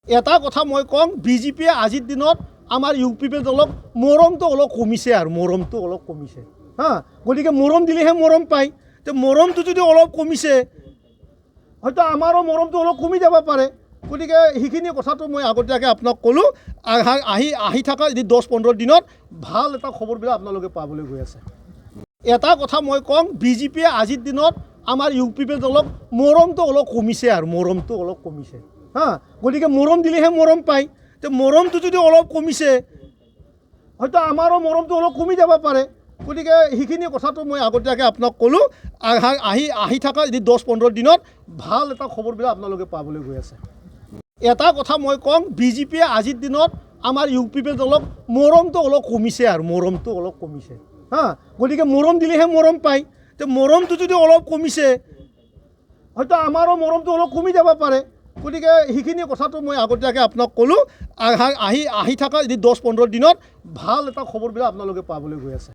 এটা কথা মই কওঁ বিজেপিয়ে আজিৰ দিনত আমাৰ ইউ পি পি দলক মৰমটো অলপ কমিছে আৰু মৰমটো অলপ কমিছে হা গতিকে মৰম দিলেহে মৰম পায় তো মৰমটো যদি অলপ কমিছে হয়তো আমাৰো মৰমটো অলপ কমি যাব পাৰে গতিকে সেইখিনি কথাটো মই আগতীয়াকৈ আপোনাক ক'লোঁ আহি থকা 10-15 দিনত ভাল এটা খবৰবিলাক আপোনালোকে পাবলৈ গৈ আছে এটা কথা মই কওঁ বিজেপিয়ে আজিৰ দিনত আমাৰ ইউ পি পি দলক মৰমটো অলপ কমিছে আৰু মৰমটো অলপ কমিছে হা গতিকে মৰম দিলেহে মৰম পায় তো মৰমটো যদি অলপ কমিছে হয়তো আমাৰো মৰমটো অলপ কমি যাব পাৰে গতিকে সেইখিনি কথাটো মই আগতীয়াকৈ আপোনাক ক'লোঁ আহি থকা 10-15 দিনত ভাল এটা খবৰবিলাক আপোনালোকে পাবলৈ গৈ আছে এটা কথা মই কওঁ বিজেপিয়ে আজিৰ দিনত আমাৰ ইউ পি পি দলক মৰমটো অলপ কমিছে আৰু মৰমটো অলপ কমিছে হা গতিকে মৰম দিলেহে মৰম পায় তো মৰমটো যদি অলপ কমিছে হয়তো আমাৰো মৰমটো অলপ কমি যাব পাৰে গতিকে সেইখিনি কথাটো মই আগতীয়াকৈ আপোনাক ক'লোঁ আহি থকা 10-15 দিনত ভাল এটা খবৰবিলাক আপোনালোকে পাবলৈ গৈ আছে